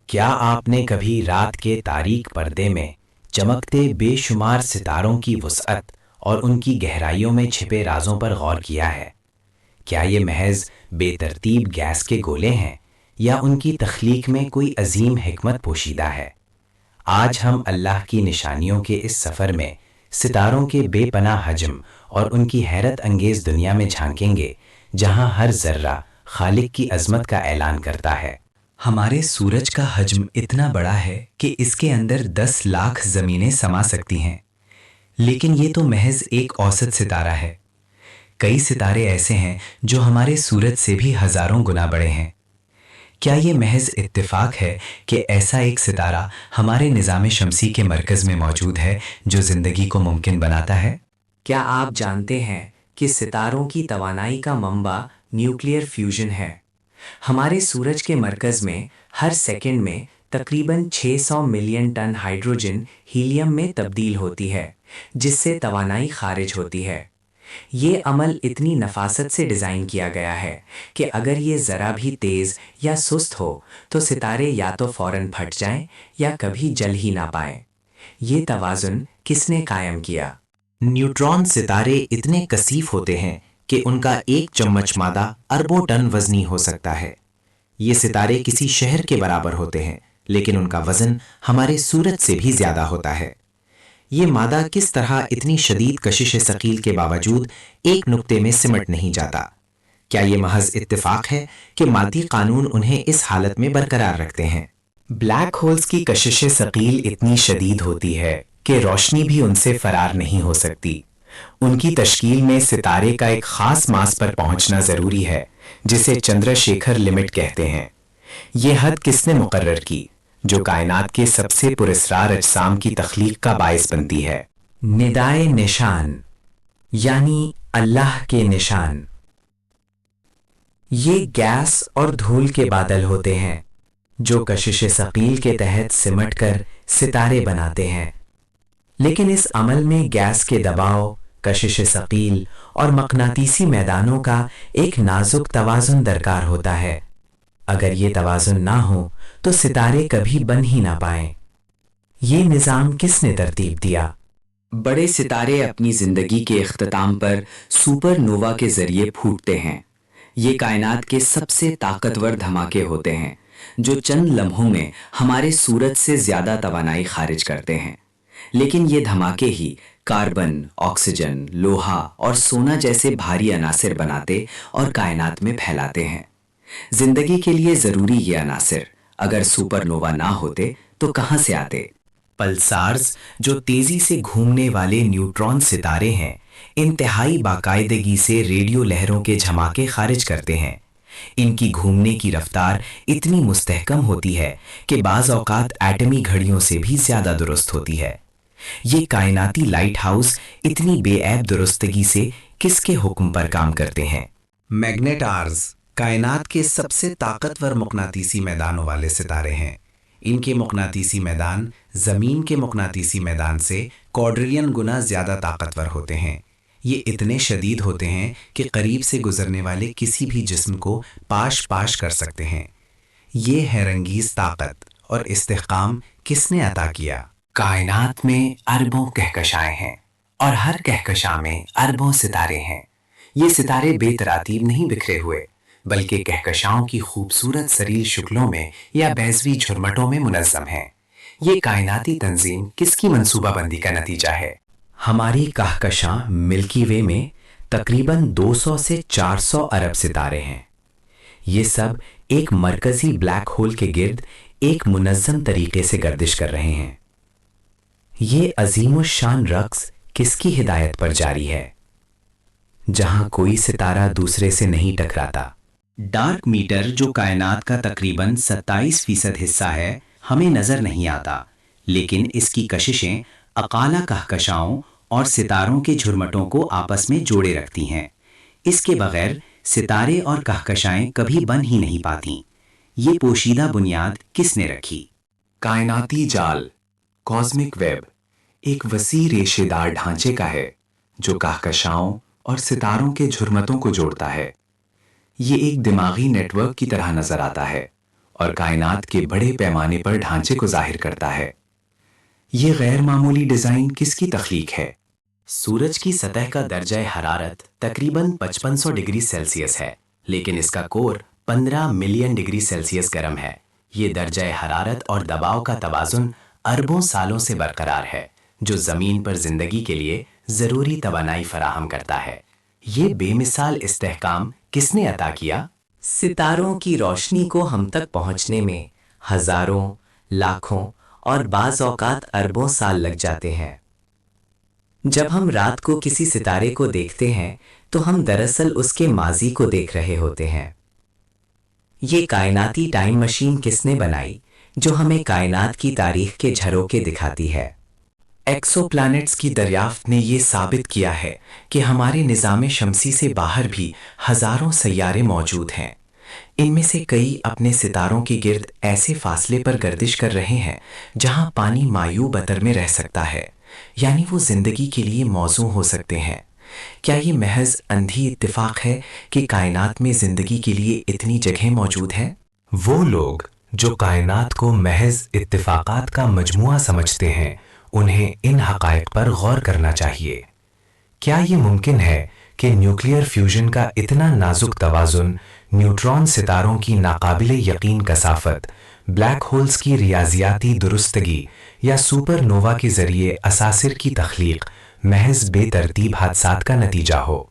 کیا آپ نے کبھی رات کے تاریک پردے میں چمکتے بے شمار ستاروں کی وسعت اور ان کی گہرائیوں میں چھپے رازوں پر غور کیا ہے؟ کیا یہ محض بے ترتیب گیس کے گولے ہیں یا ان کی تخلیق میں کوئی عظیم حکمت پوشیدہ ہے؟ آج ہم اللہ کی نشانیوں کے اس سفر میں ستاروں کے بے پناہ حجم اور ان کی حیرت انگیز دنیا میں جھانکیں گے، جہاں ہر ذرہ خالق کی عظمت کا اعلان کرتا ہے۔ ہمارے سورج کا حجم اتنا بڑا ہے کہ اس کے اندر 10 لاکھ زمینیں سما سکتی ہیں، لیکن یہ تو محض ایک اوسط ستارہ ہے۔ کئی ستارے ایسے ہیں جو ہمارے سورج سے بھی ہزاروں گنا بڑے ہیں۔ کیا یہ محض اتفاق ہے کہ ایسا ایک ستارہ ہمارے نظام شمسی کے مرکز میں موجود ہے جو زندگی کو ممکن بناتا ہے؟ کیا آپ جانتے ہیں کہ ستاروں کی توانائی کا منبع نیوکلیئر فیوژن ہے؟ ہمارے سورج کے مرکز میں ہر سیکنڈ میں تقریباً 600 ملین ٹن ہائیڈروجن ہیلیم میں تبدیل ہوتی ہے، جس سے توانائی خارج ہوتی ہے۔ یہ عمل اتنی نفاست سے ڈیزائن کیا گیا ہے کہ اگر یہ ذرا بھی تیز یا سست ہو تو ستارے یا تو فوراً پھٹ جائیں یا کبھی جل ہی نہ پائیں۔ یہ توازن کس نے قائم کیا؟ نیوٹرون ستارے اتنے کثیف ہوتے ہیں کہ ان کا ایک چمچ مادہ اربوں ٹن وزنی ہو سکتا ہے۔ یہ ستارے کسی شہر کے برابر ہوتے ہیں، لیکن ان کا وزن ہمارے سورج سے بھی زیادہ ہوتا ہے۔ یہ مادہ کس طرح اتنی شدید کشش ثقیل کے باوجود ایک نقطے میں سمٹ نہیں جاتا؟ کیا یہ محض اتفاق ہے کہ مادی قانون انہیں اس حالت میں برقرار رکھتے ہیں؟ بلیک ہولز کی کشش ثقیل اتنی شدید ہوتی ہے کہ روشنی بھی ان سے فرار نہیں ہو سکتی۔ ان کی تشکیل میں ستارے کا ایک خاص ماس پر پہنچنا ضروری ہے، جسے چندر شیکھر لمٹ کہتے ہیں۔ یہ حد کس نے مقرر کی جو کائنات کے سب سے پراسرار اجسام کی تخلیق کا باعث بنتی ہے؟ ندائے نشان، یعنی اللہ کے نشان۔ یہ گیس اور دھول کے بادل ہوتے ہیں جو کشش ثقیل کے تحت سمٹ کر ستارے بناتے ہیں، لیکن اس عمل میں گیس کے دباؤ، کشش ثقیل اور مقناطیسی میدانوں کا ایک نازک توازن درکار ہوتا ہے۔ اگر یہ توازن نہ ہو تو ستارے کبھی بن ہی نہ پائیں۔ یہ نظام کس نے ترتیب دیا؟ بڑے ستارے اپنی زندگی کے اختتام پر سپر نووا کے ذریعے پھوٹتے ہیں۔ یہ کائنات کے سب سے طاقتور دھماکے ہوتے ہیں جو چند لمحوں میں ہمارے سورج سے زیادہ توانائی خارج کرتے ہیں، لیکن یہ دھماکے ہی کاربن، آکسیجن، لوہا اور سونا جیسے بھاری عناصر بناتے اور کائنات میں پھیلاتے ہیں۔ زندگی کے لیے ضروری یہ عناصر اگر سپر نووا نہ ہوتے تو کہاں سے آتے؟ پلسارز، جو تیزی سے گھومنے والے نیوٹرون ستارے ہیں، انتہائی باقاعدگی سے ریڈیو لہروں کے جھماکے خارج کرتے ہیں۔ ان کی گھومنے کی رفتار اتنی مستحکم ہوتی ہے کہ بعض اوقات ایٹمی گھڑیوں سے بھی زیادہ درست ہوتی ہے۔ یہ کائناتی لائٹ ہاؤس اتنی بے عیب درستگی سے کس کے حکم پر کام کرتے ہیں؟ میگنیٹارز کائنات کے سب سے طاقتور مقناطیسی میدانوں والے ستارے ہیں۔ ان کے مقناطیسی میدان زمین کے مقناطیسی میدان سے کوڈرین گنا زیادہ طاقتور ہوتے ہیں۔ یہ اتنے شدید ہوتے ہیں کہ قریب سے گزرنے والے کسی بھی جسم کو پاش پاش کر سکتے ہیں۔ یہ حیرانگیز طاقت اور استحکام کس نے عطا کیا؟ کائنات میں اربوں کہکشائیں ہیں اور ہر کہکشاں میں اربوں ستارے ہیں۔ یہ ستارے بے ترتیب نہیں بکھرے ہوئے، بلکہ کہکشاؤں کی خوبصورت سریل شکلوں میں یا بیضوی جھرمٹوں میں منظم ہیں۔ یہ کائناتی تنظیم کس کی منصوبہ بندی کا نتیجہ ہے؟ ہماری کہکشاں ملکی وے میں تقریباً 200 سے 400 ارب ستارے ہیں۔ یہ سب ایک مرکزی بلیک ہول کے گرد ایک منظم طریقے سے گردش کر رہے ہیں۔ یہ عظیم الشان رقص کس کی ہدایت پر جاری ہے؟ جہاں کوئی ستارہ دوسرے سے نہیں ٹکراتا۔ ڈارک میٹر، جو کائنات کا تقریباً 27% حصہ ہے، ہمیں نظر نہیں آتا، لیکن اس کی کششیں اقالا کہکشاؤں اور ستاروں کے جھرمٹوں کو آپس میں جوڑے رکھتی ہیں۔ اس کے بغیر ستارے اور کہکشائیں کبھی بن ہی نہیں پاتی۔ یہ پوشیدہ بنیاد کس نے رکھی؟ کائناتی جال کاسمک ویب ایک وسیع ریشے دار ڈھانچے کا ہے جو کہکشاؤں اور ستاروں کے جھرمٹوں کو جوڑتا ہے۔ یہ ایک دماغی نیٹ ورک کی طرح نظر آتا ہے اور کائنات کے بڑے پیمانے پر ڈھانچے کو ظاہر کرتا ہے۔ یہ غیر معمولی ڈیزائن کس کی تخلیق ہے؟ سورج کی سطح کا درجہ حرارت تقریباً 5500 ڈگری سیلسیس ہے، لیکن اس کا کور 15 ملین ڈگری سیلسیس گرم ہے۔ یہ درجہ حرارت اور دباؤ کا توازن اربوں سالوں سے برقرار ہے، جو زمین پر زندگی کے لیے ضروری توانائی فراہم کرتا ہے۔ یہ بے مثال استحکام کس نے عطا کیا؟ ستاروں کی روشنی کو ہم تک پہنچنے میں ہزاروں، لاکھوں اور بعض اوقات اربوں سال لگ جاتے ہیں۔ جب ہم رات کو کسی ستارے کو دیکھتے ہیں تو ہم دراصل اس کے ماضی کو دیکھ رہے ہوتے ہیں۔ یہ کائناتی ٹائم مشین کس نے بنائی جو ہمیں کائنات کی تاریخ کے جھروکے دکھاتی ہے؟ ایکسو پلانٹس کی دریافت نے یہ ثابت کیا ہے کہ ہمارے نظام شمسی سے باہر بھی ہزاروں سیارے موجود ہیں۔ ان میں سے کئی اپنے ستاروں کے گرد ایسے فاصلے پر گردش کر رہے ہیں جہاں پانی مایوب بطر میں رہ سکتا ہے، یعنی وہ زندگی کے لیے موزوں ہو سکتے ہیں۔ کیا یہ محض اندھی اتفاق ہے کہ کائنات میں زندگی کے لیے اتنی جگہ موجود ہے؟ وہ لوگ جو کائنات کو محض اتفاقات کا مجموعہ سمجھتے ہیں، انہیں ان حقائق پر غور کرنا چاہیے۔ کیا یہ ممکن ہے کہ نیوکلیئر فیوژن کا اتنا نازک توازن، نیوٹرون ستاروں کی ناقابل یقین کثافت، بلیک ہولز کی ریاضیاتی درستگی یا سپر نووا کے ذریعے اثاثر کی تخلیق محض بے ترتیب حادثات کا نتیجہ ہو؟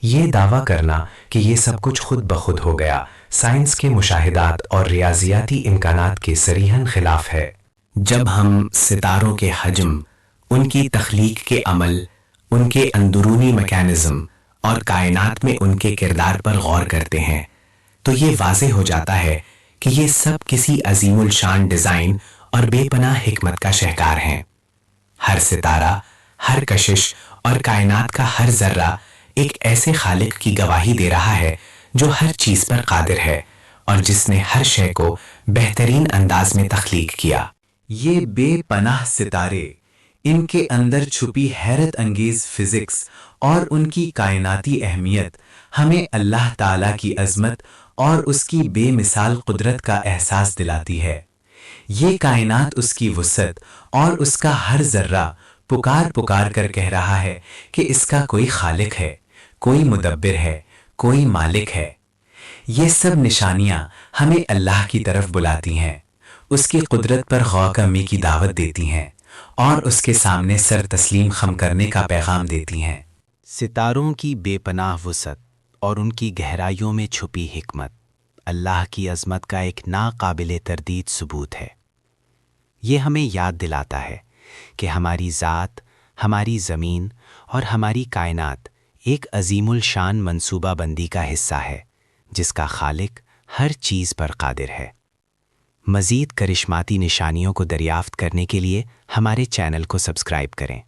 یہ دعویٰ کرنا کہ یہ سب کچھ خود بخود ہو گیا سائنس کے مشاہدات اور ریاضیاتی امکانات کے صریحاً خلاف ہے۔ جب ہم ستاروں کے حجم، ان کی تخلیق کے عمل، ان کے اندرونی میکانزم اور کائنات میں ان کے کردار پر غور کرتے ہیں تو یہ واضح ہو جاتا ہے کہ یہ سب کسی عظیم الشان ڈیزائن اور بے پناہ حکمت کا شہکار ہیں۔ ہر ستارہ، ہر کشش اور کائنات کا ہر ذرہ ایک ایسے خالق کی گواہی دے رہا ہے جو ہر چیز پر قادر ہے اور جس نے ہر شے کو بہترین انداز میں تخلیق کیا۔ یہ بے پناہ ستارے، ان کے اندر چھپی حیرت انگیز فزکس اور ان کی کائناتی اہمیت ہمیں اللہ تعالیٰ کی عظمت اور اس کی بے مثال قدرت کا احساس دلاتی ہے۔ یہ کائنات اس کی وسعت اور اس کا ہر ذرہ پکار پکار کر کہہ رہا ہے کہ اس کا کوئی خالق ہے، کوئی مدبر ہے، کوئی مالک ہے۔ یہ سب نشانیاں ہمیں اللہ کی طرف بلاتی ہیں، اس کی قدرت پر غور کرنے کی دعوت دیتی ہیں اور اس کے سامنے سر تسلیم خم کرنے کا پیغام دیتی ہیں۔ ستاروں کی بے پناہ وسعت اور ان کی گہرائیوں میں چھپی حکمت اللہ کی عظمت کا ایک ناقابل تردید ثبوت ہے۔ یہ ہمیں یاد دلاتا ہے کہ ہماری ذات، ہماری زمین اور ہماری کائنات ایک عظیم الشان منصوبہ بندی کا حصہ ہے جس کا خالق ہر چیز پر قادر ہے۔ مزید کرشماتی نشانیوں کو دریافت کرنے کے لیے ہمارے چینل کو سبسکرائب کریں۔